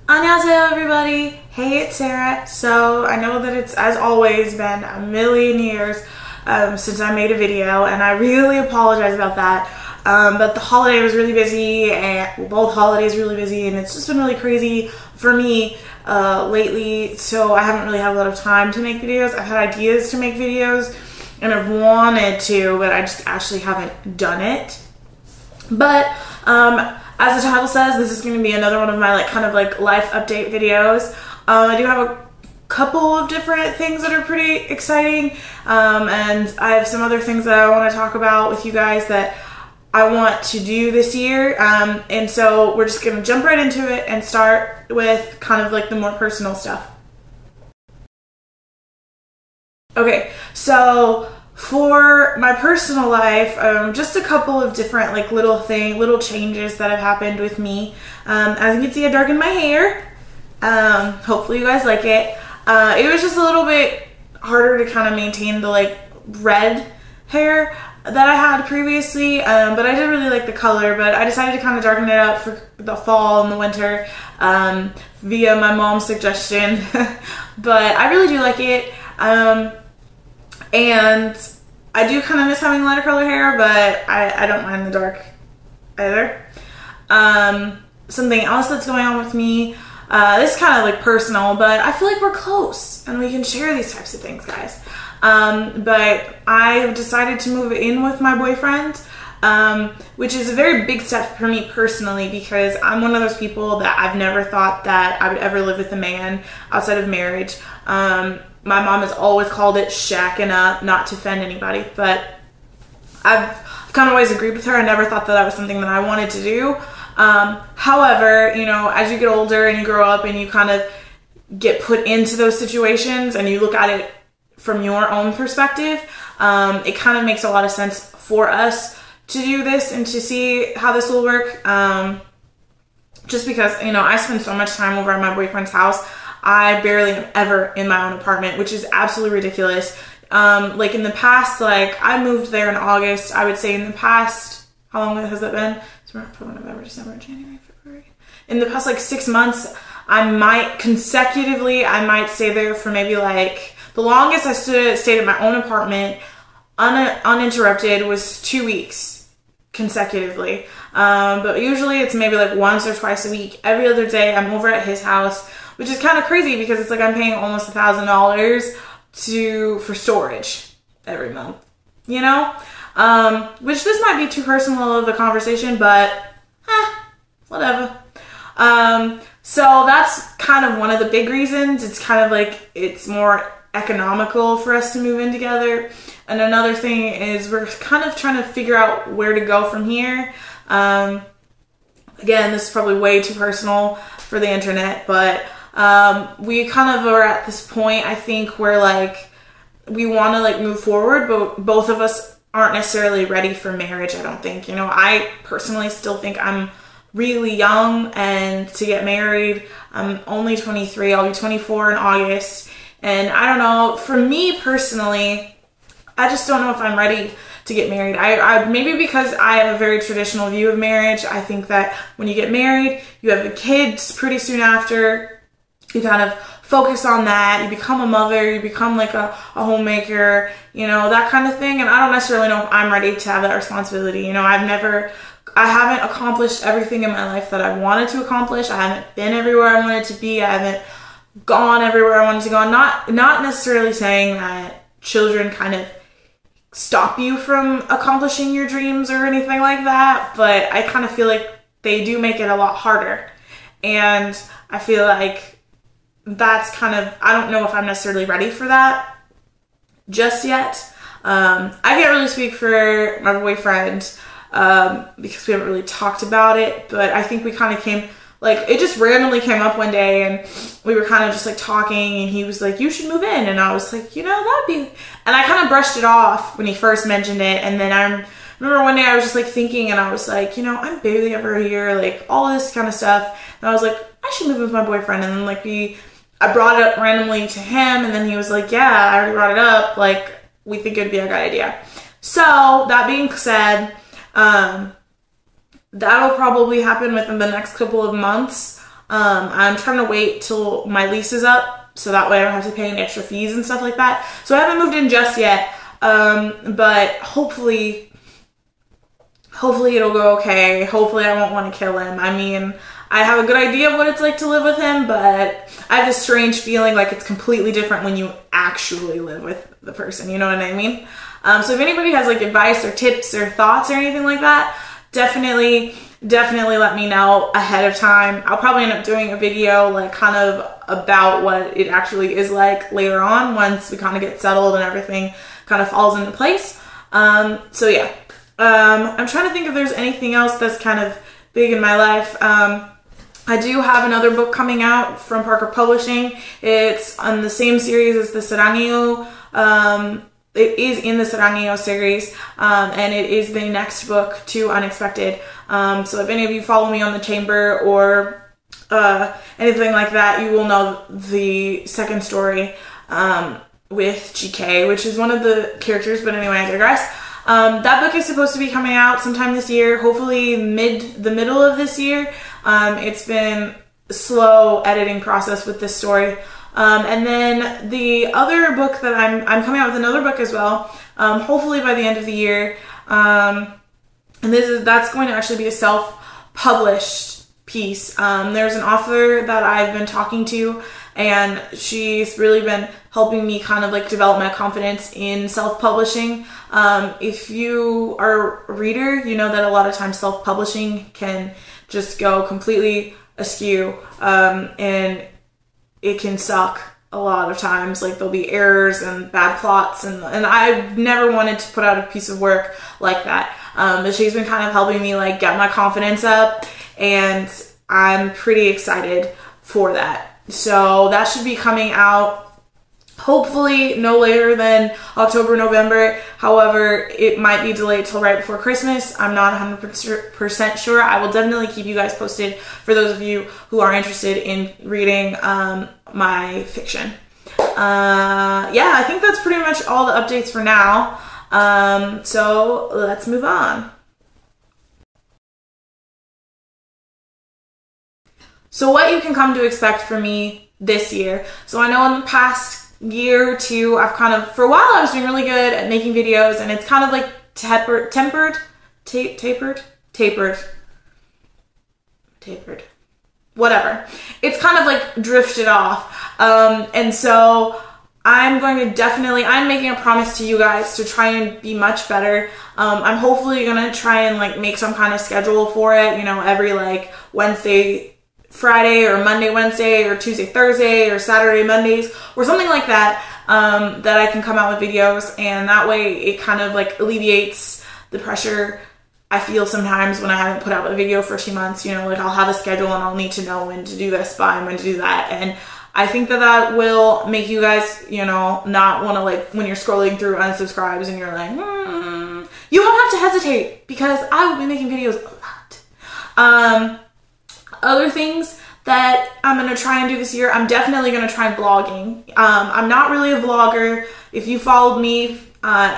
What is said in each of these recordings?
Annyeonghaseyo everybody! Hey, it's Sarah. So I know that it's, as always, been a million years since I made a video, and I really apologize about that. But the holiday was really busy, and both holidays really busy, and it's just been really crazy for me lately, so I haven't really had a lot of time to make videos. I've had ideas to make videos, and I've wanted to, but I just actually haven't done it. But as the title says, this is going to be another one of my kind of life update videos. I do have a couple of different things that are pretty exciting, and I have some other things that I want to talk about with you guys that I want to do this year, and so we're just going to jump right into it and start with kind of the more personal stuff. Okay, so for my personal life, just a couple of different little changes that have happened with me. As you can see, I darkened my hair. Hopefully you guys like it. It was just a little bit harder to kind of maintain the red hair that I had previously, but I did really like the color, but I decided to kind of darken it up for the fall and the winter via my mom's suggestion. But I really do like it. And I do kind of miss having lighter color hair, but I don't mind the dark either. Something else that's going on with me, this is kind of personal, but I feel like we're close and we can share these types of things, guys. But I've decided to move in with my boyfriend, which is a very big step for me personally, because I'm one of those people that I've never thought that I would ever live with a man outside of marriage. My mom has always called it shacking up, not to offend anybody, but I've kind of always agreed with her. I never thought that that was something that I wanted to do. However, you know, as you get older and you grow up and you kind of get put into those situations and you look at it from your own perspective, it kind of makes a lot of sense for us to do this and to see how this will work. Just because, you know, I spend so much time over at my boyfriend's house. I barely am ever in my own apartment, which is absolutely ridiculous. In the past, I moved there in August. I would say in the past, how long has that been? October, November, December, January, February. In the past 6 months, I might stay there for maybe the longest I stayed in my own apartment uninterrupted was 2 weeks consecutively. But usually it's maybe once or twice a week. Every other day I'm over at his house, which is kind of crazy because it's I'm paying almost $1,000 for storage every month, you know? Which this might be too personal of the conversation, but whatever. So that's kind of one of the big reasons. It's kind of it's more economical for us to move in together. And another thing is we're kind of trying to figure out where to go from here. Again, this is probably way too personal for the internet, but we kind of are at this point, I think, where we want to move forward, but both of us aren't necessarily ready for marriage, I don't think. You know, I personally still think I'm really young and to get married. I'm only 23. I'll be 24 in August. And I don't know, for me personally, I just don't know if I'm ready to get married. I maybe because I have a very traditional view of marriage. I think that when you get married, you have the kids pretty soon after. You kind of focus on that. You become a mother. You become a homemaker, you know, that kind of thing. And I don't necessarily know if I'm ready to have that responsibility. You know, I haven't accomplished everything in my life that I wanted to accomplish. I haven't been everywhere I wanted to be. I haven't gone everywhere I wanted to go. I'm not necessarily saying that children kind of stop you from accomplishing your dreams or anything like that, but I kind of feel like they do make it a lot harder. And I feel like that's kind of, I don't know if I'm necessarily ready for that just yet. I can't really speak for my boyfriend because we haven't really talked about it, but I think we kind of came, it just randomly came up one day and we were kind of just talking, and he was like, you should move in. And I was like, you know, that'd be, and I kind of brushed it off when he first mentioned it. And then I remember one day I was just thinking, and I was like, you know, I'm barely ever here, all this kind of stuff. And I was like, I should move with my boyfriend. And then I brought it up randomly to him, and then he was like, yeah, I already brought it up. We think it'd be a good idea. So that being said, that'll probably happen within the next couple of months. I'm trying to wait till my lease is up, so that way I don't have to pay any extra fees and stuff like that. So I haven't moved in just yet, but hopefully it'll go okay. Hopefully I won't want to kill him. I mean, I have a good idea of what it's like to live with him, but I have this strange feeling like it's completely different when you actually live with the person, you know what I mean? So if anybody has like advice or tips or thoughts or anything like that, definitely let me know ahead of time. I'll probably end up doing a video like kind of about what it actually is like later on once we kind of get settled and everything kind of falls into place. So yeah, I'm trying to think if there's anything else that's kind of big in my life. I do have another book coming out from Parker Publishing. It's on the same series as the Sarangyo. It is in the Sarangyo series, and it is the next book to Unexpected. So if any of you follow me on the Chamber or anything like that, you will know the second story with GK, which is one of the characters, but anyway, I digress. That book is supposed to be coming out sometime this year, hopefully the middle of this year. It's been a slow editing process with this story. And then the other book that I'm coming out with another book as well, hopefully by the end of the year. And that's going to actually be a self-published piece. There's an author that I've been talking to, and she's really been helping me kind of like develop my confidence in self-publishing. If you are a reader, you know that a lot of times self-publishing can just go completely askew, and it can suck a lot of times. Like there'll be errors and bad plots, and I've never wanted to put out a piece of work like that. But she's been kind of helping me like get my confidence up, and I'm pretty excited for that. So that should be coming out hopefully no later than October, November. However, it might be delayed till right before Christmas. I'm not 100% sure. I will definitely keep you guys posted for those of you who are interested in reading my fiction. Yeah, I think that's pretty much all the updates for now. So let's move on. So what you can come to expect from me this year. So I know in the past year or two, I've kind of, for a while I was doing really good at making videos, and it's kind of like tapered, whatever. It's kind of like drifted off. And so I'm making a promise to you guys to try and be much better. I'm hopefully gonna try and like make some kind of schedule for it, you know, every like Wednesday, Friday, or Monday, Wednesday, or Tuesday, Thursday, or Saturday, Mondays, or something like that, that I can come out with videos, and that way it kind of like alleviates the pressure I feel sometimes when I haven't put out a video for 2 months. You know, like I'll have a schedule and I'll need to know when to do this by and when to do that, and I think that will make you guys, you know, not want to, like, when you're scrolling through unsubscribes and you're like, you won't have to hesitate, because I will be making videos a lot. Other things that I'm going to try and do this year, I'm definitely going to try vlogging. I'm not really a vlogger. If you followed me,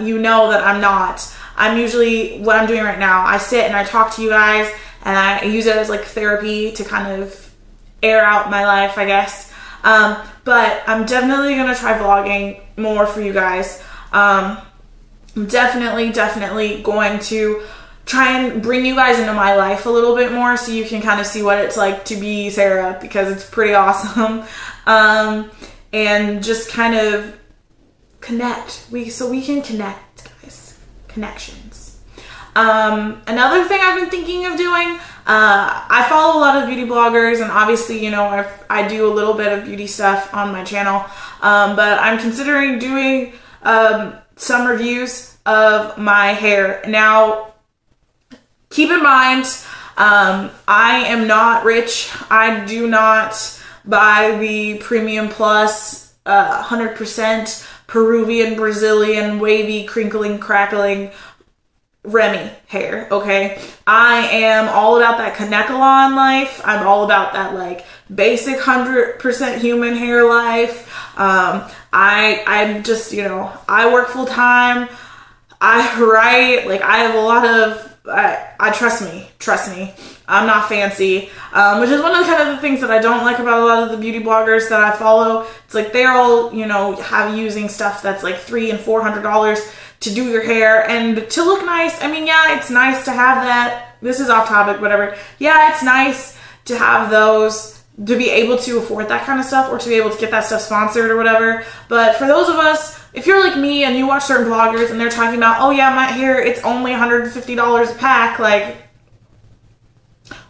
you know that I'm not. I'm usually, what I'm doing right now, I sit and I talk to you guys, and I use it as like therapy to kind of air out my life, I guess. But I'm definitely going to try vlogging more for you guys. I'm definitely going to try and bring you guys into my life a little bit more, so you can kind of see what it's like to be Sarah, because it's pretty awesome. And just kind of connect. So we can connect, guys. Connections. Another thing I've been thinking of doing, I follow a lot of beauty bloggers, and obviously, you know, I do a little bit of beauty stuff on my channel, but I'm considering doing some reviews of my hair. Now, keep in mind, I am not rich. I do not buy the Premium Plus 100% Peruvian, Brazilian, wavy, crinkling, crackling Remy hair, okay? I am all about that Kanekalon life. I'm all about that like basic 100% human hair life. I'm just, you know, I work full time. I write, like I have a lot of, I trust me. I'm not fancy, which is one of the kind of the things that I don't like about a lot of the beauty bloggers that I follow. It's like they're all, you know, have using stuff that's like $300 and $400 to do your hair and to look nice. I mean, yeah, it's nice to have that. This is off topic, whatever. Yeah, it's nice to have those, to be able to afford that kind of stuff or to be able to get that stuff sponsored or whatever. But for those of us, if you're like me and you watch certain bloggers and they're talking about, oh yeah, my hair, it's only $150 a pack, like,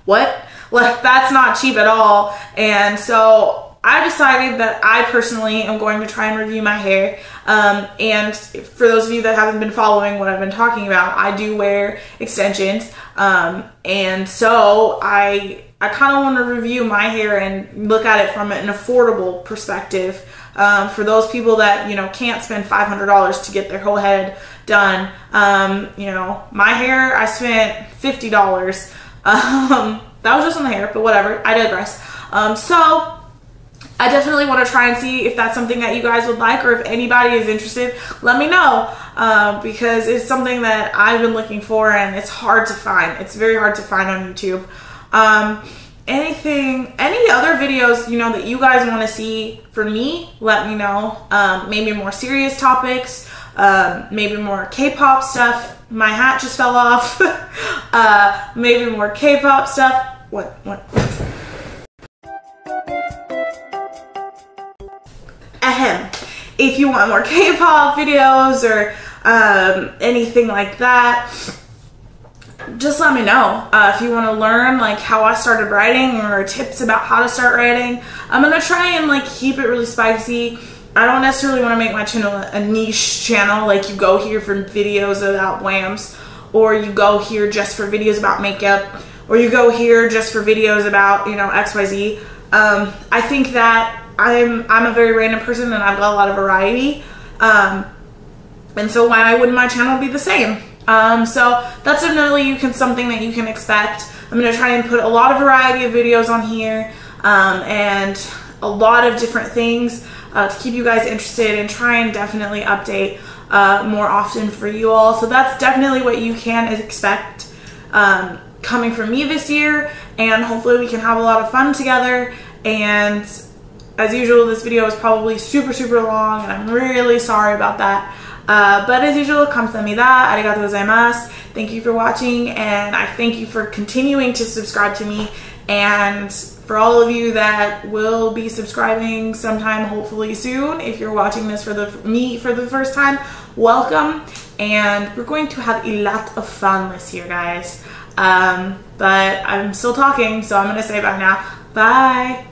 what? Like, that's not cheap at all. And so I decided that I personally am going to try and review my hair. And for those of you that haven't been following what I've been talking about, I do wear extensions. And so I kind of want to review my hair and look at it from an affordable perspective. For those people that, you know, can't spend $500 to get their whole head done. You know, my hair, I spent $50. That was just on the hair, but whatever, I digress. So I definitely want to try and see if that's something that you guys would like, or if anybody is interested, let me know, because it's something that I've been looking for and it's hard to find. It's very hard to find on YouTube. Any other videos, you know, that you guys want to see from me, let me know. Maybe more serious topics, maybe more K-pop stuff. My hat just fell off. Maybe more K-pop stuff. What? Ahem. If you want more K-pop videos or anything like that, just let me know. If you want to learn like how I started writing or tips about how to start writing, I'm gonna try and like keep it really spicy. I don't necessarily want to make my channel a niche channel, like you go here for videos about whams, or you go here just for videos about makeup, or you go here just for videos about, you know, XYZ. I think that I'm a very random person and I've got a lot of variety. And so why wouldn't my channel be the same? So that's definitely something that you can expect. I'm going to try and put a lot of variety of videos on here, and a lot of different things to keep you guys interested, and try and definitely update more often for you all. So that's definitely what you can expect coming from me this year, and hopefully we can have a lot of fun together. And as usual, this video is probably super long, and I'm really sorry about that. But as usual, kamsahamnida, arigatou gozaimasu. Thank you for watching, and I thank you for continuing to subscribe to me. And for all of you that will be subscribing sometime, hopefully soon, if you're watching this for the first time, welcome. And we're going to have a lot of fun this year, guys. But I'm still talking, so I'm gonna say bye now. Bye.